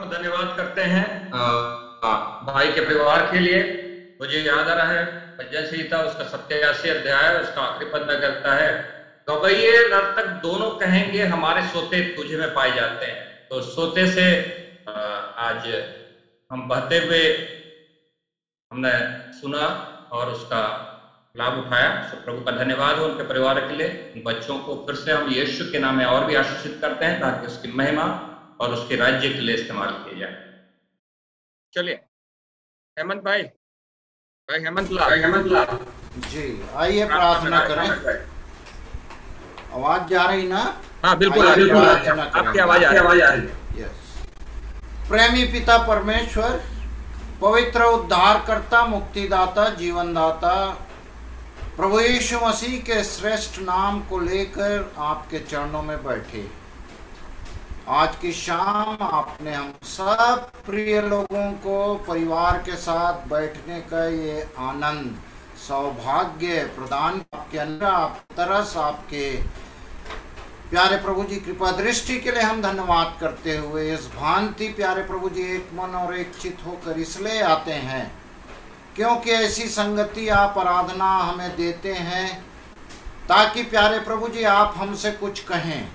धन्यवाद करते हैं भाई के परिवार के लिए। मुझे याद आ रहा है भजन संहिता उसका 87 अध्याय उसका आखिरी पद में कहता है, गवैये नर्तक दोनों कहेंगे हमारे सोते तुझे में पाए जाते हैं। तो सोते से आज हम बहते हुए हमने सुना और उसका लाभ उठाया। सो प्रभु का धन्यवाद हो उनके परिवार के लिए। उन बच्चों को फिर से हम यीशु के नाम में और भी आशीषित करते हैं ताकि उसकी महिमा और उसके राज्य के लिए इस्तेमाल किए जाए। चलिए हेमंत भाई, हेमंत लाल जी आइए प्रार्थना करें। आवाज जा रही ना? हाँ बिल्कुल, आपकी आवाज आ रही है। यस। प्रेमी पिता परमेश्वर, पवित्र उद्धारकर्ता, मुक्तिदाता, जीवनदाता, प्रभु यीशु मसीह के श्रेष्ठ नाम को लेकर आपके चरणों में बैठे आज की शाम आपने हम सब प्रिय लोगों को परिवार के साथ बैठने का ये आनंद सौभाग्य प्रदान आपके अंदर आप तरस आपके प्यारे प्रभु जी कृपा दृष्टि के लिए हम धन्यवाद करते हुए इस भांति प्यारे प्रभु जी एक मन और एक चित होकर इसलिए आते हैं क्योंकि ऐसी संगति आप आराधना हमें देते हैं ताकि प्यारे प्रभु जी आप हमसे कुछ कहें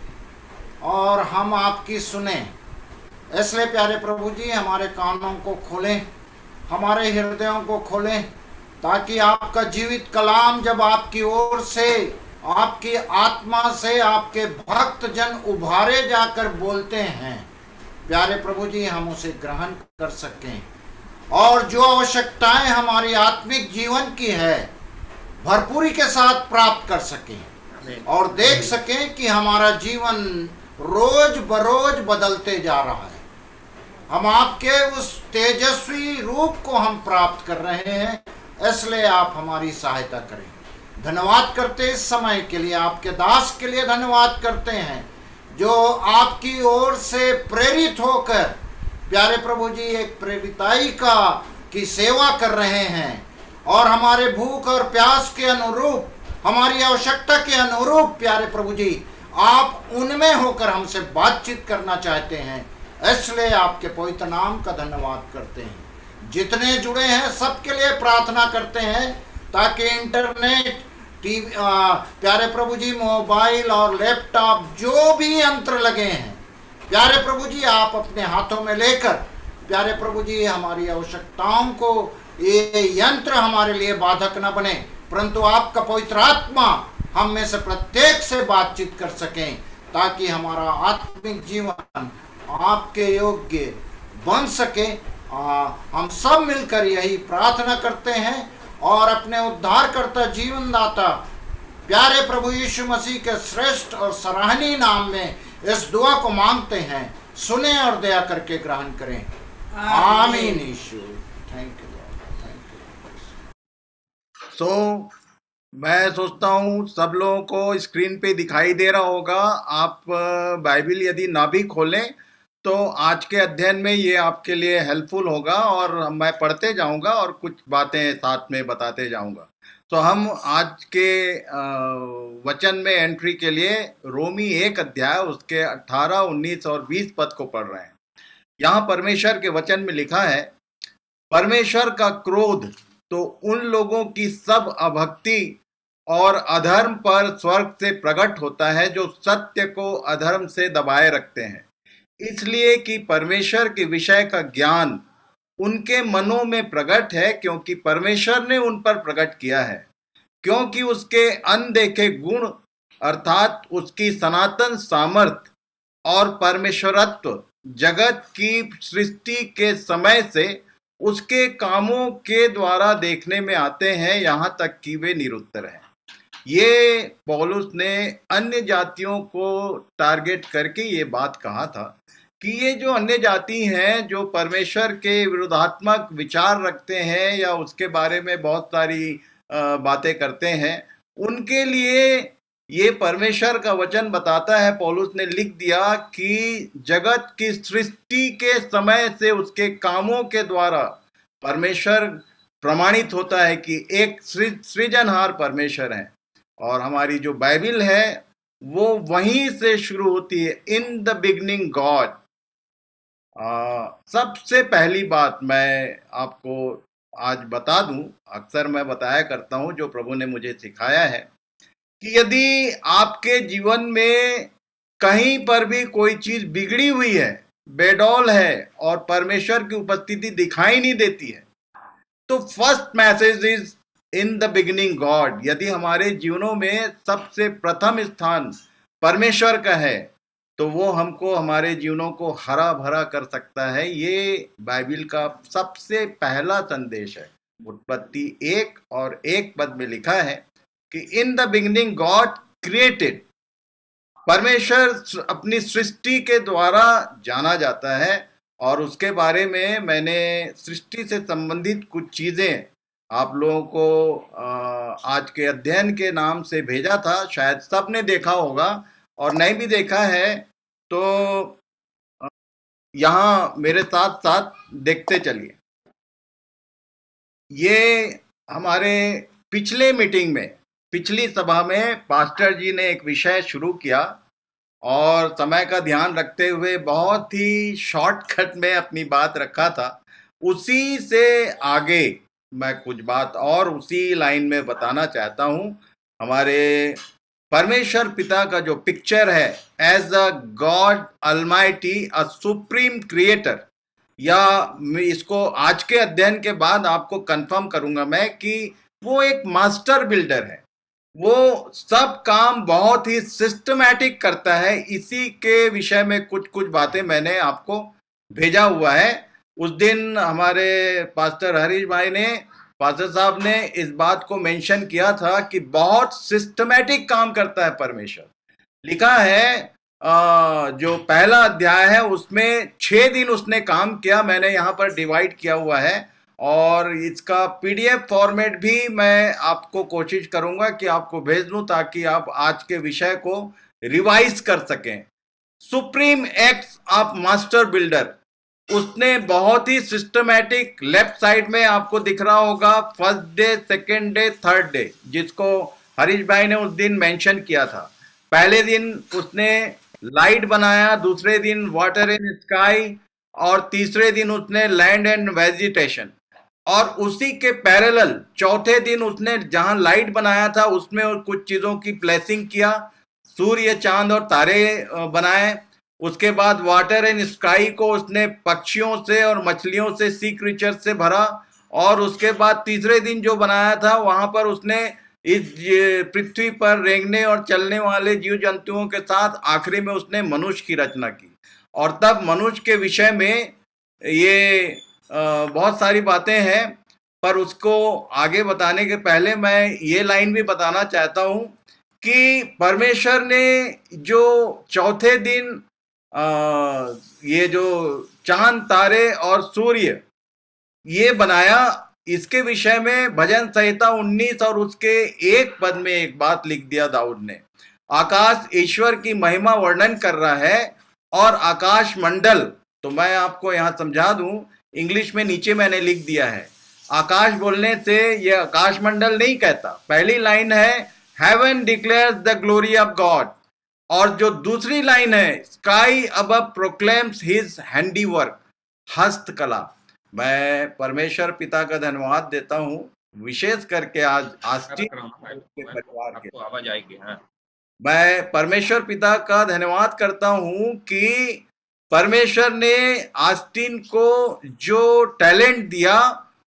और हम आपकी सुने। इसलिए प्यारे प्रभु जी हमारे कानों को खोलें, हमारे हृदयों को खोलें ताकि आपका जीवित कलाम जब आपकी ओर से आपकी आत्मा से आपके भक्त जन उभारे जाकर बोलते हैं प्यारे प्रभु जी हम उसे ग्रहण कर सकें और जो आवश्यकताएं हमारी आत्मिक जीवन की है भरपूरी के साथ प्राप्त कर सकें और देख सकें कि हमारा जीवन रोज बरोज बदलते जा रहा है। हम आपके उस तेजस्वी रूप को हम प्राप्त कर रहे हैं, इसलिए आप हमारी सहायता करें। धन्यवाद करते इस समय के लिए, आपके दास के लिए धन्यवाद करते हैं जो आपकी ओर से प्रेरित होकर प्यारे प्रभु जी एक प्रेरिताई की सेवा कर रहे हैं और हमारे भूख और प्यास के अनुरूप हमारी आवश्यकता के अनुरूप प्यारे प्रभु जी आप उनमें होकर हमसे बातचीत करना चाहते हैं, इसलिए आपके पवित्र नाम का धन्यवाद करते हैं। जितने जुड़े हैं सबके लिए प्रार्थना करते हैं ताकि इंटरनेट टीवी प्यारे प्रभु जी मोबाइल और लैपटॉप जो भी यंत्र लगे हैं प्यारे प्रभु जी आप अपने हाथों में लेकर प्यारे प्रभु जी हमारी आवश्यकताओं को ये यंत्र हमारे लिए बाधक न बने परंतु आपका पवित्र आत्मा हम में से प्रत्येक से बातचीत कर सकें ताकि हमारा आत्मिक जीवन आपके योग्य बन सके। हम सब मिलकर यही प्रार्थना करते हैं और अपने उद्धारकर्ता जीवनदाता प्यारे प्रभु यीशु मसीह के श्रेष्ठ और सराहनीय नाम में इस दुआ को मांगते हैं। सुने और दया करके ग्रहण करें। आमीन। यीशु थैंक यू। सो मैं सोचता हूँ सब लोगों को स्क्रीन पे दिखाई दे रहा होगा। आप बाइबल यदि ना भी खोलें तो आज के अध्ययन में ये आपके लिए हेल्पफुल होगा और मैं पढ़ते जाऊंगा और कुछ बातें साथ में बताते जाऊंगा। तो हम आज के वचन में एंट्री के लिए रोमी 1 अध्याय उसके 18, 19 और 20 पद को पढ़ रहे हैं। यहाँ परमेश्वर के वचन में लिखा है, परमेश्वर का क्रोध तो उन लोगों की सब अभक्ति और अधर्म पर स्वर्ग से प्रकट होता है जो सत्य को अधर्म से दबाए रखते हैं, इसलिए कि परमेश्वर के विषय का ज्ञान उनके मनों में प्रकट है क्योंकि परमेश्वर ने उन पर प्रकट किया है। क्योंकि उसके अनदेखे गुण अर्थात उसकी सनातन सामर्थ और परमेश्वरत्व जगत की सृष्टि के समय से उसके कामों के द्वारा देखने में आते हैं, यहाँ तक कि वे निरुत्तर हैं। ये पौलुस ने अन्य जातियों को टारगेट करके ये बात कहा था कि ये जो अन्य जाति हैं जो परमेश्वर के विरोधात्मक विचार रखते हैं या उसके बारे में बहुत सारी बातें करते हैं, उनके लिए ये परमेश्वर का वचन बताता है। पौलुस ने लिख दिया कि जगत की सृष्टि के समय से उसके कामों के द्वारा परमेश्वर प्रमाणित होता है कि एक सृजनहार परमेश्वर है। और हमारी जो बाइबल है वो वहीं से शुरू होती है, इन द बिगनिंग गॉड। सबसे पहली बात मैं आपको आज बता दूं, अक्सर मैं बताया करता हूं, जो प्रभु ने मुझे सिखाया है कि यदि आपके जीवन में कहीं पर भी कोई चीज बिगड़ी हुई है, बेडौल है और परमेश्वर की उपस्थिति दिखाई नहीं देती है, तो first message is in the beginning God. यदि हमारे जीवनों में सबसे प्रथम स्थान परमेश्वर का है तो वो हमको, हमारे जीवनों को हरा भरा कर सकता है। ये बाइबिल का सबसे पहला संदेश है। उत्पत्ति 1:1 में लिखा है कि in the beginning God created. परमेश्वर अपनी सृष्टि के द्वारा जाना जाता है और उसके बारे में मैंने सृष्टि से संबंधित कुछ चीजें आप लोगों को आज के अध्ययन के नाम से भेजा था। शायद सब ने देखा होगा और नहीं भी देखा है तो यहाँ मेरे साथ साथ देखते चलिए। ये हमारे पिछले मीटिंग में, पिछली सभा में पास्टर जी ने एक विषय शुरू किया और समय का ध्यान रखते हुए बहुत ही शॉर्टकट में अपनी बात रखा था। उसी से आगे मैं कुछ बात और उसी लाइन में बताना चाहता हूँ। हमारे परमेश्वर पिता का जो पिक्चर है as a God almighty, a supreme creator, या इसको आज के अध्ययन के बाद आपको कंफर्म करूंगा मैं कि वो एक मास्टर बिल्डर है। वो सब काम बहुत ही सिस्टमैटिक करता है। इसी के विषय में कुछ कुछ बातें मैंने आपको भेजा हुआ है। उस दिन हमारे पास्टर हरीश भाई ने, पास्टर साहब ने इस बात को मेंशन किया था कि बहुत सिस्टमैटिक काम करता है परमेश्वर। लिखा है जो पहला अध्याय है उसमें 6 दिन उसने काम किया। मैंने यहाँ पर डिवाइड किया हुआ है और इसका पीडीएफ फॉर्मेट भी मैं आपको कोशिश करूंगा कि आपको भेज दूं ताकि आप आज के विषय को रिवाइज कर सकें। Supreme acts of master builder, उसने बहुत ही सिस्टमैटिक, लेफ्ट साइड में आपको दिख रहा होगा first day, second day, third day, जिसको हरीश भाई ने उस दिन मेंशन किया था। पहले दिन उसने लाइट बनाया, दूसरे दिन वाटर एंड स्काई और तीसरे दिन उसने लैंड एंड वेजिटेशन। और उसी के पैरेलल चौथे दिन उसने जहां लाइट बनाया था उसमें और कुछ चीजों की प्लेसिंग किया, सूर्य, चांद और तारे बनाए। उसके बाद वाटर एंड स्काई को उसने पक्षियों से और मछलियों से, सी क्रीचर से भरा। और उसके बाद तीसरे दिन जो बनाया था वहां पर उसने इस पृथ्वी पर रेंगने और चलने वाले जीव जंतुओं के साथ आखिरी में उसने मनुष्य की रचना की। और तब मनुष्य के विषय में ये बहुत सारी बातें हैं, पर उसको आगे बताने के पहले मैं ये लाइन भी बताना चाहता हूं कि परमेश्वर ने जो चौथे दिन ये जो चांद, तारे और सूर्य ये बनाया, इसके विषय में भजन संहिता 19 और उसके 1 पद में एक बात लिख दिया दाऊद ने। आकाश ईश्वर की महिमा वर्णन कर रहा है और आकाश मंडल, तो मैं आपको यहां समझा दूं, इंग्लिश में नीचे मैंने लिख दिया है। आकाश बोलने से ये आकाश मंडल नहीं कहता। पहली लाइन है heaven declares the glory of God, और जो दूसरी लाइन है sky above proclaims his handiwork, हस्तकला। मैं परमेश्वर पिता का धन्यवाद देता हूं, विशेष करके आज आस्तीन के परिवार के, आवाज आएगी। हाँ, मैं परमेश्वर पिता का धन्यवाद करता हूं कि परमेश्वर ने आस्तीन को जो टैलेंट दिया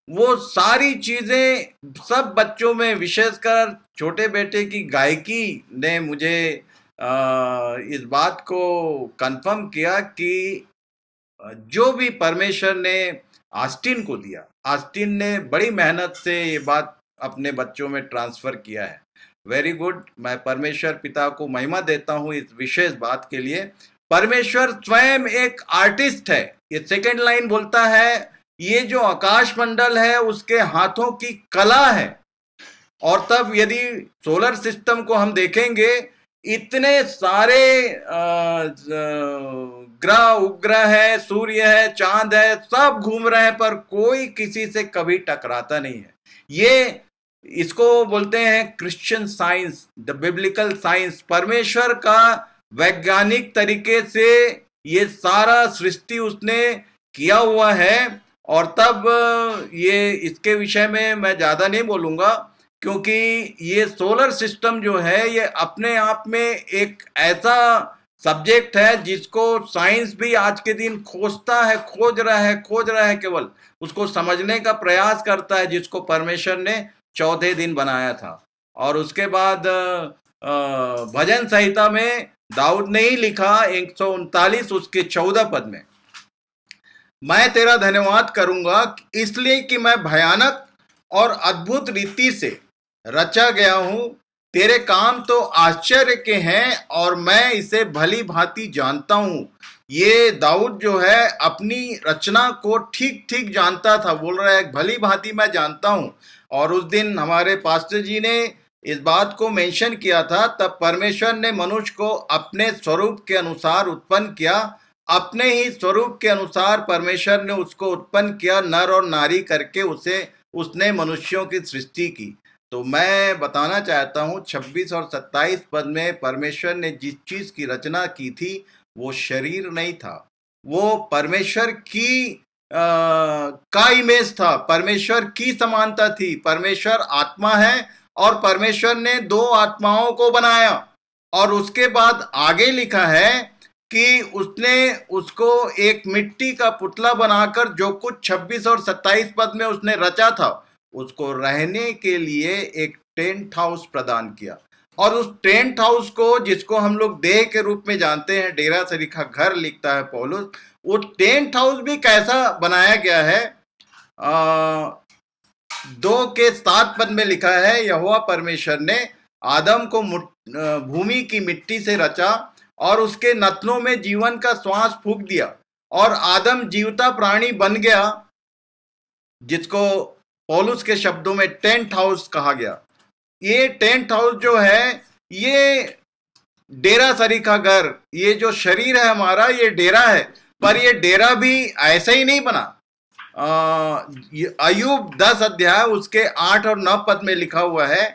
वो सारी चीजें सब बच्चों में, विशेषकर छोटे बेटे की गायकी ने मुझे इस बात को कंफर्म किया कि जो भी परमेश्वर ने आस्टीन को दिया, आस्टीन ने बड़ी मेहनत से ये बात अपने बच्चों में ट्रांसफर किया है। Very good. मैं परमेश्वर पिता को महिमा देता हूं इस विशेष बात के लिए। परमेश्वर स्वयं एक आर्टिस्ट है। ये सेकेंड लाइन बोलता है ये जो आकाश मंडल है उसके हाथों की कला है। और तब यदि सोलर सिस्टम को हम देखेंगे, इतने सारे ग्रह, उपग्रह है, सूर्य है, चांद है, सब घूम रहे हैं पर कोई किसी से कभी टकराता नहीं है। ये इसको बोलते हैं Christian science, the biblical science. परमेश्वर का वैज्ञानिक तरीके से ये सारा सृष्टि उसने किया हुआ है। और तब ये इसके विषय में मैं ज्यादा नहीं बोलूंगा, क्योंकि ये सोलर सिस्टम जो है ये अपने आप में एक ऐसा सब्जेक्ट है जिसको साइंस भी आज के दिन खोजता है, खोज रहा है, केवल उसको समझने का प्रयास करता है, जिसको परमेश्वर ने 14 दिन बनाया था। और उसके बाद भजन संहिता में दाऊद ने ही लिखा 139 उसके 14 पद में, मैं तेरा धन्यवाद करूंगा इसलिए कि मैं भयानक और अद्भुत रीति से रचा गया हूं। तेरे काम तो आश्चर्य के हैं और मैं इसे भली भांति जानता हूं। ये दाऊद जो है अपनी रचना को ठीक ठीक जानता था, बोल रहा है भली भांति मैं जानता हूं। और उस दिन हमारे पास्टर जी ने इस बात को मेंशन किया था, तब परमेश्वर ने मनुष्य को अपने स्वरूप के अनुसार उत्पन्न किया, अपने ही स्वरूप के अनुसार परमेश्वर ने उसको उत्पन्न किया, नर और नारी करके उसने मनुष्यों की सृष्टि की। तो मैं बताना चाहता हूं 26 और 27 पद में परमेश्वर ने जिस चीज की रचना की थी वो शरीर नहीं था, वो परमेश्वर की का इमेज था, परमेश्वर की समानता थी। परमेश्वर आत्मा है और परमेश्वर ने दो आत्माओं को बनाया। और उसके बाद आगे लिखा है कि उसने उसको एक मिट्टी का पुतला बनाकर जो कुछ 26 और 27 पद में उसने रचा था उसको रहने के लिए एक टेंट हाउस प्रदान किया। और उस टेंट हाउस को, जिसको हम लोग देह के रूप में जानते हैं, डेरा सरीखा घर लिखता है पौलुस, वो टेंट हाउस भी कैसा बनाया गया है। 2 के 7 पद में लिखा है, यहोवा परमेश्वर ने आदम को भूमि की मिट्टी से रचा और उसके नथनों में जीवन का श्वास फूंक दिया और आदम जीवता प्राणी बन गया, जिसको पौलुस के शब्दों में टेंट हाउस कहा गया। ये टेंट हाउस जो है ये डेरा सरीखा घर, ये जो शरीर है हमारा ये डेरा है, पर ये डेरा भी ऐसे ही नहीं बना। अय्यूब 10 अध्याय उसके 8 और 9 पद में लिखा हुआ है,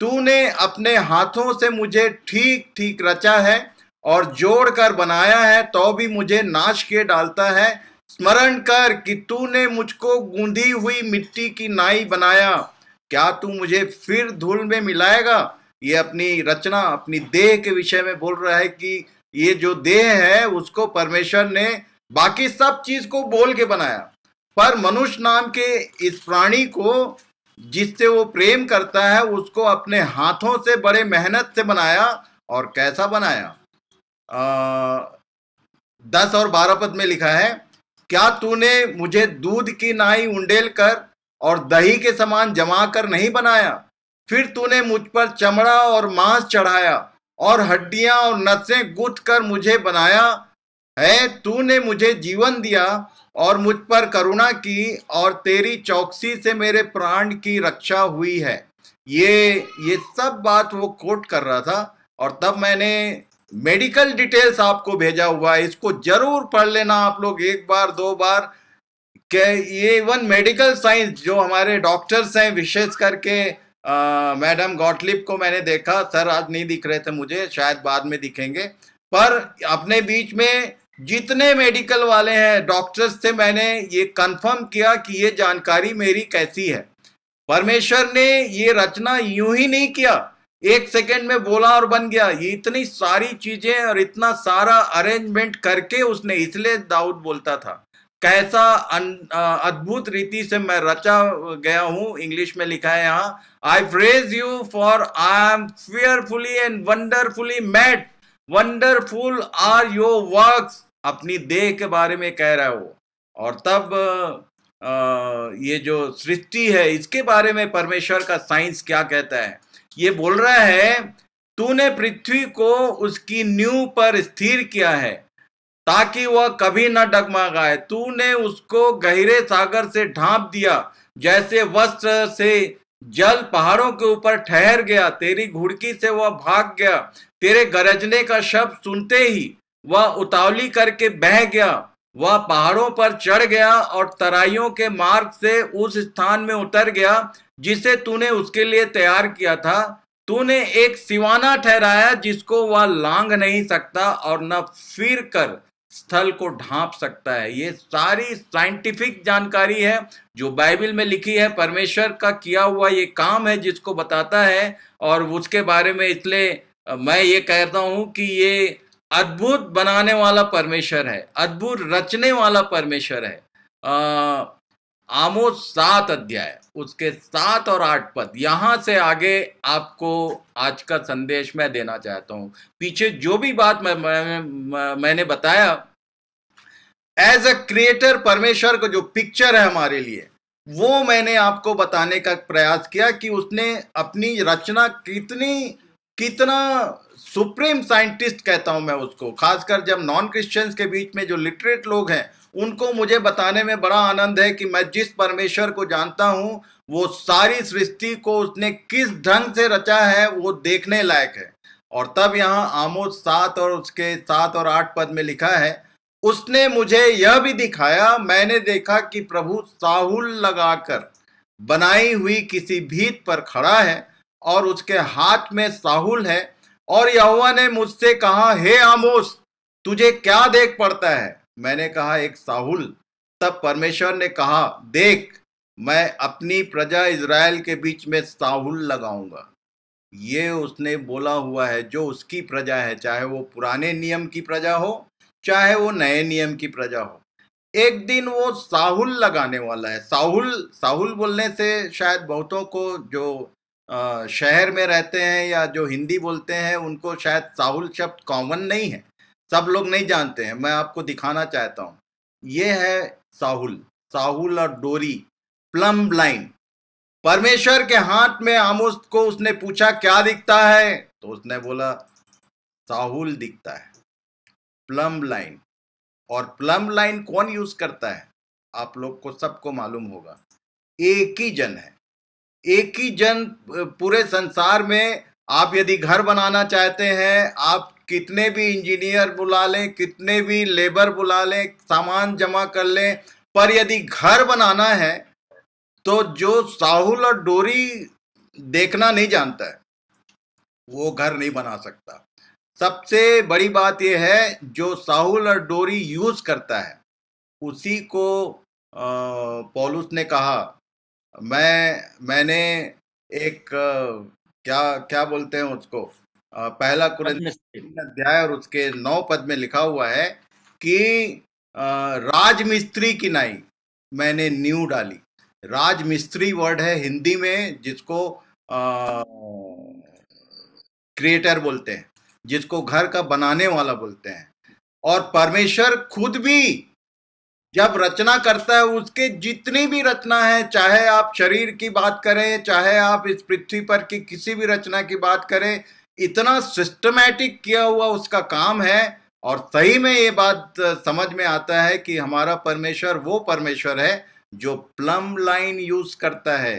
तूने अपने हाथों से मुझे ठीक ठीक रचा है और जोड़ कर बनाया है, तो भी मुझे नाश किए डालता है। स्मरण कर कि तूने मुझको गूंधी हुई मिट्टी की नाई बनाया, क्या तू मुझे फिर धूल में मिलाएगा। ये अपनी रचना, अपनी देह के विषय में बोल रहा है कि ये जो देह है उसको परमेश्वर ने बाकी सब चीज को बोल के बनाया, पर मनुष्य नाम के इस प्राणी को जिससे वो प्रेम करता है उसको अपने हाथों से बड़े मेहनत से बनाया। और कैसा बनाया। 10 और 12 पद में लिखा है, क्या तूने मुझे दूध की नाई उंडेल कर और दही के समान जमा कर नहीं बनाया। फिर तूने मुझ पर चमड़ा और मांस चढ़ाया और हड्डियां और नसें गूंथ कर मुझे बनाया है। तूने मुझे जीवन दिया और मुझ पर करुणा की और तेरी चौकसी से मेरे प्राण की रक्षा हुई है। ये सब बात वो कोट कर रहा था। और तब मैंने मेडिकल डिटेल्स आपको भेजा हुआ है, इसको जरूर पढ़ लेना आप लोग एक बार 2 बार। के ये इवन मेडिकल साइंस जो हमारे डॉक्टर्स हैं, विशेष करके मैडम गॉटलिब को मैंने देखा, सर आज नहीं दिख रहे थे मुझे, शायद बाद में दिखेंगे, पर अपने बीच में जितने मेडिकल वाले हैं डॉक्टर्स से मैंने ये कंफर्म किया कि ये जानकारी मेरी कैसी है। परमेश्वर ने ये रचना यूं ही नहीं किया, 1 सेकेंड में बोला और बन गया। ये इतनी सारी चीजें और इतना सारा अरेंजमेंट करके उसने, इसलिए दाऊद बोलता था कैसा अद्भुत रीति से मैं रचा गया हूं। इंग्लिश में लिखा है यहाँ, I praise you for I am fearfully and wonderfully made, wonderful are your works. अपनी देह के बारे में कह रहा है वो। और तब ये जो सृष्टि है इसके बारे में परमेश्वर का साइंस क्या कहता है। ये बोल रहा है, तूने पृथ्वी को उसकी नींव पर स्थिर किया है ताकि वह कभी न डगमगाए। तूने उसको गहरे सागर से ढांप दिया, जैसे वस्त्र से जल पहाड़ों के ऊपर ठहर गया। तेरी घुड़की से वह भाग गया, तेरे गरजने का शब्द सुनते ही वह उतावली करके बह गया। वह पहाड़ों पर चढ़ गया और तराइयों के मार्ग से उस स्थान में उतर गया जिसे तूने उसके लिए तैयार किया था। तूने एक सिवाना ठहराया जिसको वह लांघ नहीं सकता और न फिर कर स्थल को ढांप सकता है। ये सारी साइंटिफिक जानकारी है जो बाइबल में लिखी है, परमेश्वर का किया हुआ ये काम है जिसको बताता है। और उसके बारे में इसलिए मैं ये कहता हूं कि ये अद्भुत बनाने वाला परमेश्वर है, अद्भुत रचने वाला परमेश्वर है। आमोस 7 अध्याय उसके 7 और 8 पद, यहां से आगे आपको आज का संदेश मैं देना चाहता हूं। पीछे जो भी बात मैंने बताया, एज अ क्रिएटर परमेश्वर का जो पिक्चर है हमारे लिए, वो मैंने आपको बताने का प्रयास किया कि उसने अपनी रचना कितना सुप्रीम साइंटिस्ट कहता हूं मैं उसको, खासकर जब नॉन क्रिश्चियंस के बीच में जो लिटरेट लोग हैं उनको मुझे बताने में बड़ा आनंद है कि मैं जिस परमेश्वर को जानता हूं वो सारी सृष्टि को उसने किस ढंग से रचा है वो देखने लायक है। और तब यहाँ आमोस 7 और उसके 7 और 8 पद में लिखा है, उसने मुझे यह भी दिखाया, मैंने देखा कि प्रभु साहुल लगाकर बनाई हुई किसी भीत पर खड़ा है और उसके हाथ में साहुल है। और यहोवा ने मुझसे कहा, हे आमोस, तुझे क्या देख पड़ता है? मैंने कहा, एक साहुल। तब परमेश्वर ने कहा, देख, मैं अपनी प्रजा इज़राइल के बीच में साहुल लगाऊंगा। ये उसने बोला हुआ है जो उसकी प्रजा है, चाहे वो पुराने नियम की प्रजा हो चाहे वो नए नियम की प्रजा हो, एक दिन वो साहुल लगाने वाला है। साहुल बोलने से शायद बहुतों को जो शहर में रहते हैं या जो हिंदी बोलते हैं उनको शायद साहुल शब्द कॉमन नहीं है, सब लोग नहीं जानते हैं। मैं आपको दिखाना चाहता हूँ। ये है साहुल और डोरी, प्लम लाइन। परमेश्वर के हाथ में आमोस को उसने पूछा, क्या दिखता है? तो उसने बोला, साहुल दिखता है, प्लम लाइन। और प्लम लाइन कौन यूज करता है? आप लोग को सबको मालूम होगा, एक ही जन है, एक ही जन पूरे संसार में। आप यदि घर बनाना चाहते हैं, आप कितने भी इंजीनियर बुला लें, कितने भी लेबर बुला लें, सामान जमा कर लें, पर यदि घर बनाना है तो जो साहुल और डोरी देखना नहीं जानता है वो घर नहीं बना सकता। सबसे बड़ी बात यह है, जो साहुल और डोरी यूज करता है उसी को पौलुस ने कहा, मैंने एक क्या बोलते हैं उसको, पहला कुरिन्थियों 3 अध्याय और उसके 9 पद में लिखा हुआ है कि राजमिस्त्री की नाई मैंने नींव डाली। राजमिस्त्री वर्ड है हिंदी में, जिसको क्रिएटर बोलते हैं, जिसको घर का बनाने वाला बोलते हैं। और परमेश्वर खुद भी जब रचना करता है, उसके जितनी भी रचना है, चाहे आप शरीर की बात करें, चाहे आप इस पृथ्वी पर की किसी भी रचना की बात करें, इतना सिस्टमैटिक किया हुआ उसका काम है। और सही में ये बात समझ में आता है कि हमारा परमेश्वर वो परमेश्वर है जो प्लम लाइन यूज करता है।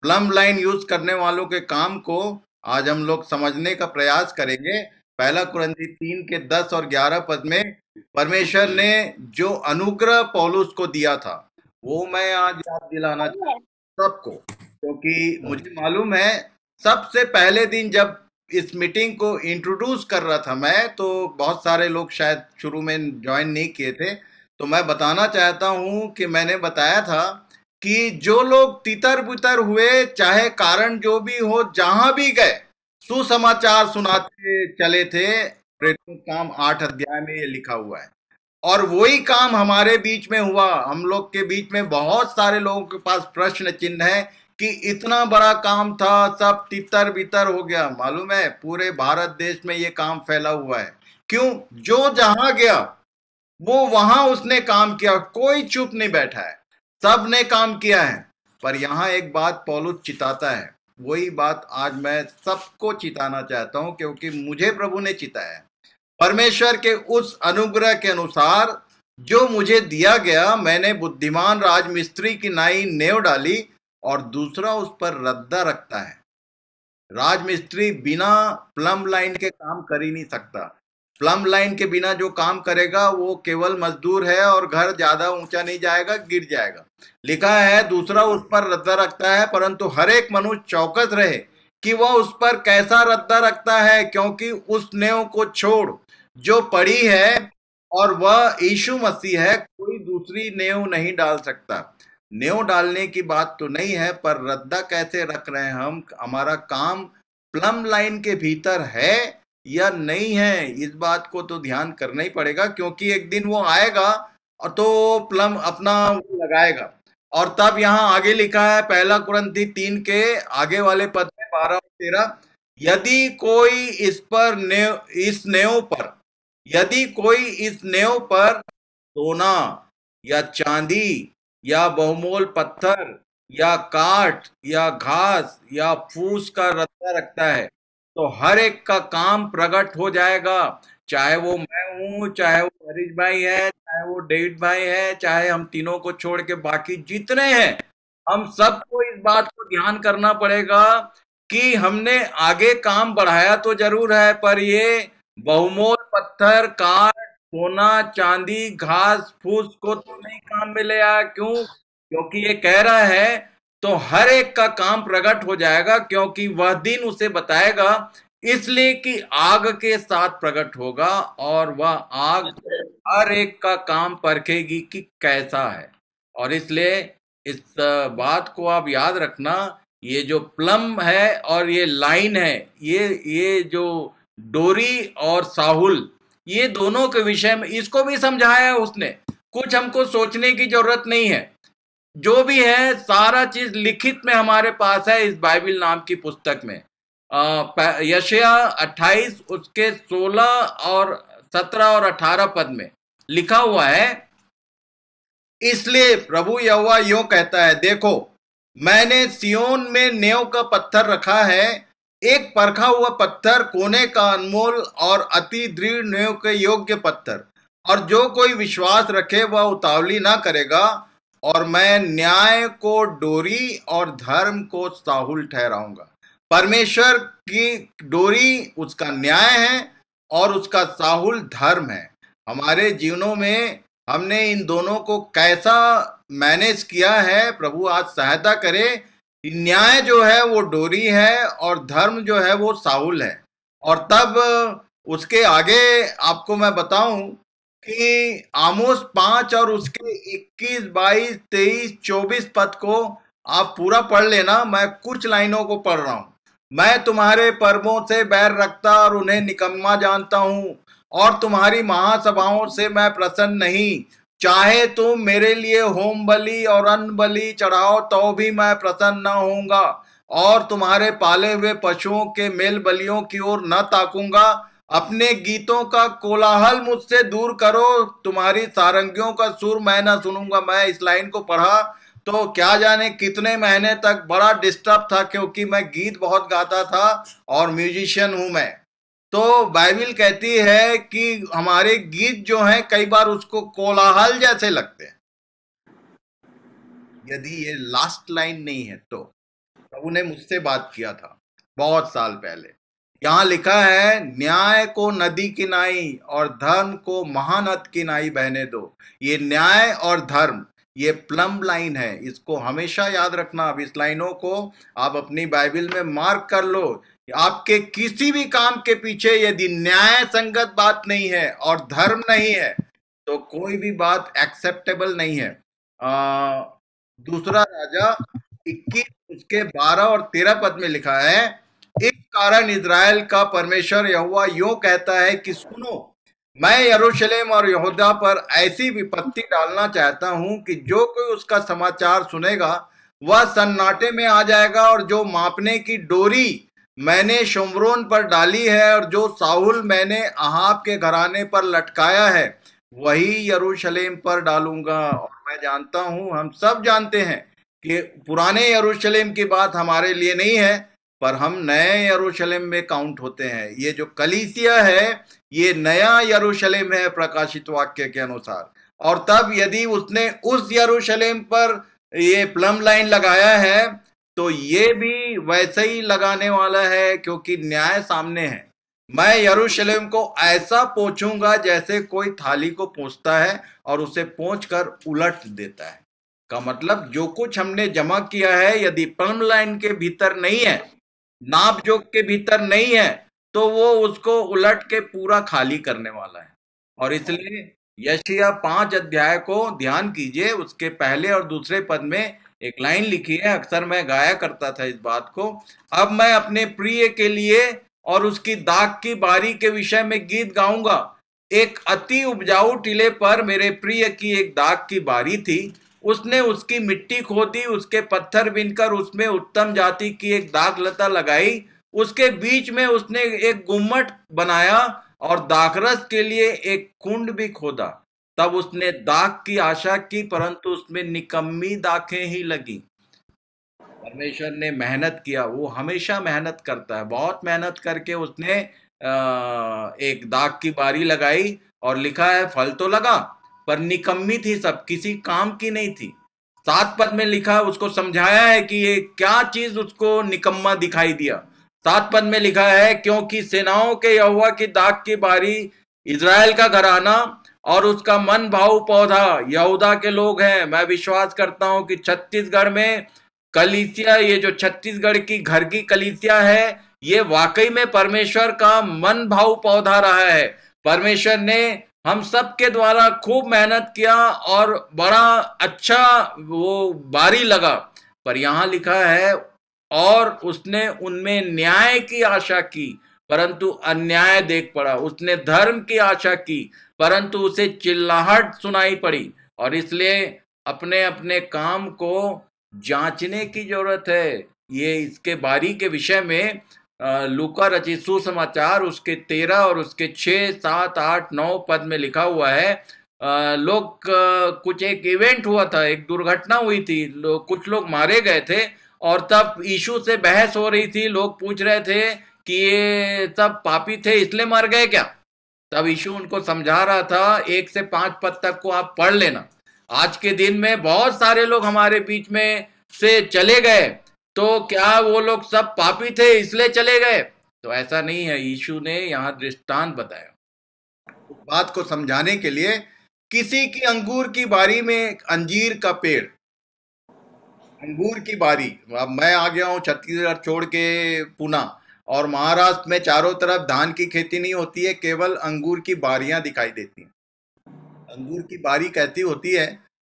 प्लम लाइन यूज करने वालों के काम को आज हम लोग समझने का प्रयास करेंगे। पहला कुरिन्थियों 3 के 10 और 11 पद में परमेश्वर ने जो अनुग्रह पौलुस को दिया था वो मैं आज याद दिलाना चाहता हूं सबको, क्योंकि मुझे मालूम है सबसे पहले दिन जब इस मीटिंग को इंट्रोड्यूस कर रहा था मैं, तो बहुत सारे लोग शायद शुरू में ज्वाइन नहीं किए थे। तो मैं बताना चाहता हूं कि मैंने बताया था कि जो लोग तितर बितर हुए, चाहे कारण जो भी हो, जहां भी गए सुसमाचार सुनाते चले थे। प्रेरितों का काम 8 अध्याय में ये लिखा हुआ है। और वही काम हमारे बीच में हुआ। हम लोग के बीच में बहुत सारे लोगों के पास प्रश्न चिन्ह है कि इतना बड़ा काम था, सब तितर बितर हो गया। मालूम है पूरे भारत देश में ये काम फैला हुआ है। क्यों? जो जहां गया वो वहां उसने काम किया, कोई चुप नहीं बैठा है, सब ने काम किया है। पर यहाँ एक बात पौलुस चिताता है, वही बात आज मैं सबको चिताना चाहता हूं, क्योंकि मुझे प्रभु ने चिताया है। परमेश्वर के उस अनुग्रह के अनुसार जो मुझे दिया गया, मैंने बुद्धिमान राजमिस्त्री की नाई नेव डाली और दूसरा उस पर रद्दा रखता है। राजमिस्त्री बिना प्लम लाइन के काम कर ही नहीं सकता। प्लम लाइन के बिना जो काम करेगा वो केवल मजदूर है और घर ज्यादा ऊंचा नहीं जाएगा, गिर जाएगा। लिखा है दूसरा उस पर रद्दा रखता है, परंतु हर एक मनुष्य चौकस रहे कि वह उस पर कैसा रद्दा रखता है, क्योंकि उस नेव को छोड़ जो पड़ी है और वह यीशु मसीह है, कोई दूसरी नेव नहीं डाल सकता। नेव डालने की बात तो नहीं है, पर रद्दा कैसे रख रहे हैं हम, हमारा काम प्लम लाइन के भीतर है या नहीं है, इस बात को तो ध्यान करना ही पड़ेगा, क्योंकि एक दिन वो आएगा और तो प्लम अपना वो लगाएगा। और तब यहाँ आगे लिखा है 1 कुरिन्थी 3 के आगे वाले पद में 12 और 13, यदि कोई यदि कोई इस नेव पर सोना या चांदी या बहुमोल पत्थर या काठ या घास या फूस का रत्ता रखता है, तो हर एक का काम प्रकट हो जाएगा, चाहे वो मैं हूं, चाहे वो हरीश भाई है, चाहे वो डेविड भाई है, चाहे हम तीनों को छोड़ के बाकी जितने हैं, हम सबको इस बात को ध्यान करना पड़ेगा कि हमने आगे काम बढ़ाया तो जरूर है, पर ये बहुमोल पत्थर, काठ, सोना, चांदी, घास फूस को तो नहीं काम मिलेगा। क्यों? क्योंकि ये कह रहा है तो हर एक का काम प्रकट हो जाएगा, क्योंकि वह दिन उसे बताएगा, इसलिए कि आग के साथ प्रकट होगा और वह आग हर एक का काम परखेगी कि कैसा है। और इसलिए इस बात को आप याद रखना, ये जो प्लम है और ये लाइन है, ये जो डोरी और साहुल, ये दोनों के विषय में इसको भी समझाया उसने, कुछ हमको सोचने की जरूरत नहीं है। जो भी है सारा चीज लिखित में हमारे पास है इस बाइबल नाम की पुस्तक में। यशायाह 28 उसके 16 और 17 और 18 पद में लिखा हुआ है, इसलिए प्रभु यहोवा यूं कहता है, देखो मैंने सियोन में नेव का पत्थर रखा है, एक परखा हुआ पत्थर, कोने का अनमोल और अति दृढ़ नेव के योग्य पत्थर, और जो कोई विश्वास रखे वह उतावली ना करेगा, और मैं न्याय को डोरी और धर्म को साहुल ठहराऊंगा। परमेश्वर की डोरी उसका न्याय है और उसका साहुल धर्म है। हमारे जीवनों में हमने इन दोनों को कैसा मैनेज किया है, प्रभु आज सहायता करे। न्याय जो है वो डोरी है और धर्म जो है वो साहुल है। और तब उसके आगे आपको मैं बताऊं कि आमोस 5 और उसके 21, 22, 23, 24 पद को आप पूरा पढ़ लेना, मैं कुछ लाइनों को पढ़ रहा हूं। मैं तुम्हारे पर्वों से बैर रखता और उन्हें निकम्मा जानता हूं, और तुम्हारी महासभाओं से मैं प्रसन्न नहीं। चाहे तुम मेरे लिए होम बलि और अन्न बलि चढ़ाओ तो भी मैं प्रसन्न न होऊंगा, और तुम्हारे पाले हुए पशुओं के मेल बलियों की ओर न ताकूंगा। अपने गीतों का कोलाहल मुझसे दूर करो, तुम्हारी सारंगियों का सुर मैं न सुनूंगा। मैं इस लाइन को पढ़ा तो क्या जाने कितने महीने तक बड़ा डिस्टर्ब था, क्योंकि मैं गीत बहुत गाता था और म्यूजिशियन हूं मैं। तो बाइबल कहती है कि हमारे गीत जो हैं कई बार उसको कोलाहल जैसे लगते हैं। यदि ये लास्ट लाइन नहीं है तो प्रभु ने मुझसे बात किया था बहुत साल पहले। यहाँ लिखा है, न्याय को नदी किनाई और धर्म को महानद किनाई बहने दो। ये न्याय और धर्म ये प्लम लाइन है, इसको हमेशा याद रखना। अब इस लाइनों को आप अपनी बाइबल में मार्क कर लो। आपके किसी भी काम के पीछे यदि न्याय संगत बात नहीं है और धर्म नहीं है तो कोई भी बात एक्सेप्टेबल नहीं है। दूसरा राजा 21 उसके 12 और 13 पद में लिखा है, इस कारण इज़राइल का परमेश्वर यहोवा यूं कहता है कि सुनो, मैं यरूशलेम और यहूदा पर ऐसी विपत्ति डालना चाहता हूं कि जो कोई उसका समाचार सुनेगा वह सन्नाटे में आ जाएगा, और जो मापने की डोरी मैंने शोम्रोन पर डाली है और जो साहुल मैंने अहाब के घराने पर लटकाया है वही यरूशलेम पर डालूंगा। और मैं जानता हूं, हम सब जानते हैं कि पुराने यरूशलेम की बात हमारे लिए नहीं है, पर हम नए यरूशलेम में काउंट होते हैं। ये जो कलीसिया है ये नया यरूशलेम है प्रकाशित वाक्य के अनुसार। और तब यदि उसने उस यरूशलेम पर ये प्लम लाइन लगाया है तो ये भी वैसे ही लगाने वाला है, क्योंकि न्याय सामने है। मैं यरूशलेम को ऐसा पोंछूंगा जैसे कोई थाली को पोंछता है और उसे पोंछ कर उलट देता है। का मतलब जो कुछ हमने जमा किया है यदि प्लम लाइन के भीतर नहीं है, नाप जोक के भीतर नहीं है, तो वो उसको उलट के पूरा खाली करने वाला है। और इसलिए यशायाह 5 अध्याय को ध्यान कीजिए, उसके पहले और दूसरे पद में एक लाइन लिखी है, अक्सर मैं गाया करता था इस बात को। अब मैं अपने प्रिय के लिए और उसकी दाख की बारी के विषय में गीत गाऊंगा। एक अति उपजाऊ टीले पर मेरे प्रिय की एक दाख की बारी थी। उसने उसकी मिट्टी खोदी, उसके पत्थर बीनकर उसमें उत्तम जाति की एक दाख लता लगाई। उसके बीच में उसने एक गुम्मट बनाया और दाखरस के लिए एक कुंड भी खोदा। तब उसने दाख की आशा की, परंतु उसमें निकम्मी दाखें ही लगी। परमेश्वर ने मेहनत किया, वो हमेशा मेहनत करता है। बहुत मेहनत करके उसने एक दाख की बारी लगाई और लिखा है फल तो लगा, पर निकम्मी थी सब, किसी काम की नहीं थी। 7 पद में लिखा, उसको समझाया है कि ये क्या चीज उसको निकम्मा दिखाई दिया। 7 पद में लिखा है, क्योंकि सेनाओं के यहोवा की दाख की बारी इज़राइल का घराना और उसका मन भाव पौधा यहूदा के लोग हैं। मैं विश्वास करता हूं कि छत्तीसगढ़ में कलीसिया, ये जो छत्तीसगढ़ की घर की कलीसिया है, ये वाकई में परमेश्वर का मन भाव पौधा रहा है। परमेश्वर ने हम सब के द्वारा खूब मेहनत किया और बड़ा अच्छा वो बारी लगा। पर यहां लिखा है, और उसने उनमें न्याय की आशा की, परंतु अन्याय देख पड़ा। उसने धर्म की आशा की, परंतु उसे चिल्लाहट सुनाई पड़ी। और इसलिए अपने अपने काम को जांचने की जरूरत है। ये इसके बारी के विषय में लूका रचित सुसमाचार उसके 13 और उसके 6, 7, 8, 9 पद में लिखा हुआ है। कुछ एक इवेंट हुआ था, एक दुर्घटना हुई थी, कुछ लोग मारे गए थे और तब यीशु से बहस हो रही थी। लोग पूछ रहे थे कि ये सब पापी थे इसलिए मर गए क्या। तब यीशु उनको समझा रहा था, 1 से 5 पद तक को आप पढ़ लेना। आज के दिन में बहुत सारे लोग हमारे बीच में से चले गए, तो क्या वो लोग सब पापी थे इसलिए चले गए? तो ऐसा नहीं है। यीशु ने यहाँ दृष्टांत बताया बात को समझाने के लिए। किसी की अंगूर की बारी में अंजीर का पेड़, अंगूर की बारी। अब मैं आ गया हूँ छत्तीसगढ़ छोड़ के पूना, और महाराष्ट्र में चारों तरफ धान की खेती नहीं होती है, केवल अंगूर की बारियां दिखाई देती हैं। अंगूर की बारी कैसी होती है,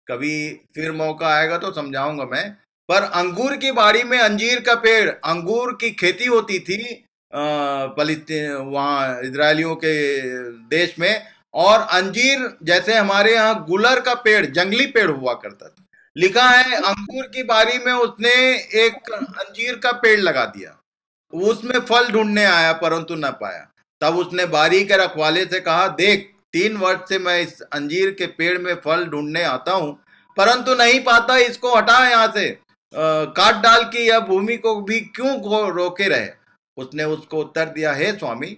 कभी फिर मौका आएगा तो समझाऊंगा मैं। पर अंगूर की बारी में अंजीर का पेड़, अंगूर की खेती होती थी फलिस्तीन, वहाँ इजरायलियों के देश में। और अंजीर जैसे हमारे यहाँ गुलर का पेड़, जंगली पेड़ हुआ करता था। लिखा है अंगूर की बारी में उसने एक अंजीर का पेड़ लगा दिया। उसमें फल ढूंढने आया परंतु न पाया। तब उसने बारी के रखवाले से कहा, देख 3 वर्ष से मैं इस अंजीर के पेड़ में फल ढूंढने आता हूं परंतु नहीं पाता, इसको हटा यहाँ से, काट डाल की यह भूमि को भी क्यों रोके रहे। उसने उसको उत्तर दिया, हे स्वामी,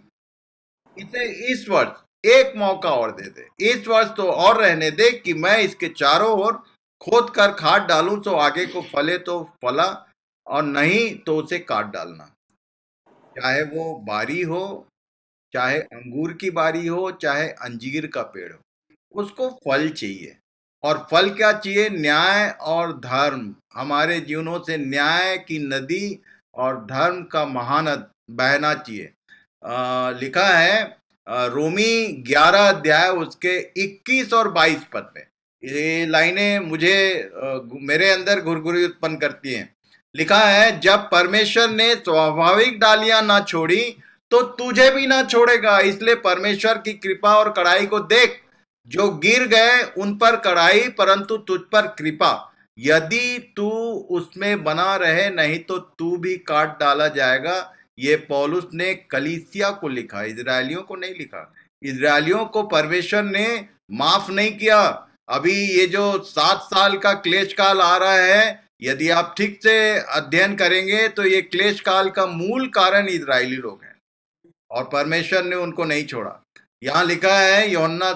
इसे इस वर्ष एक मौका और दे दे, इस वर्ष तो और रहने दे कि मैं इसके चारों ओर खोद कर खाद डालूं, तो आगे को फले तो फला और नहीं तो उसे काट डालना। चाहे वो बारी हो, चाहे अंगूर की बारी हो, चाहे अंजीर का पेड़ हो, उसको फल चाहिए। और फल क्या चाहिए? न्याय और धर्म। हमारे जीवनों से न्याय की नदी और धर्म का महानद बहना चाहिए। लिखा है रोमी 11 अध्याय उसके 21 और 22 पद में। ये लाइनें मुझे मेरे अंदर घुरघुरी उत्पन्न करती हैं। लिखा है, जब परमेश्वर ने स्वाभाविक डालियां ना छोड़ी तो तुझे भी ना छोड़ेगा। इसलिए परमेश्वर की कृपा और कड़ाई को देख। जो गिर गए उन पर कड़ाई, परंतु तुझ पर कृपा। यदि तू उसमें बना रहे, नहीं तो तू भी काट डाला जाएगा। ये पौलुस ने कलीसिया को लिखा, इजरायलियों को नहीं लिखा। इजरायलियों को परमेश्वर ने माफ नहीं किया। अभी ये जो 7 साल का क्लेश काल आ रहा है, यदि आप ठीक से अध्ययन करेंगे तो ये क्लेश काल का मूल कारण इजरायली लोग हैं और परमेश्वर ने उनको नहीं छोड़ा। यहाँ लिखा है यूहन्ना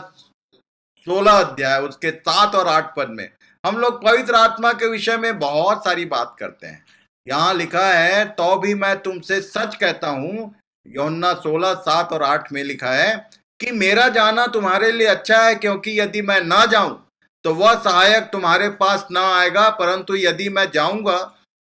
16 अध्याय उसके 7 और 8 पद में। हम लोग पवित्र आत्मा के विषय में बहुत सारी बात करते हैं। यहाँ लिखा है, तो भी मैं तुमसे सच कहता हूँ, यूहन्ना 16, 7 और 8 में लिखा है कि मेरा जाना तुम्हारे लिए अच्छा है, क्योंकि यदि मैं ना जाऊं तो वह सहायक तुम्हारे पास ना आएगा, परंतु यदि मैं जाऊंगा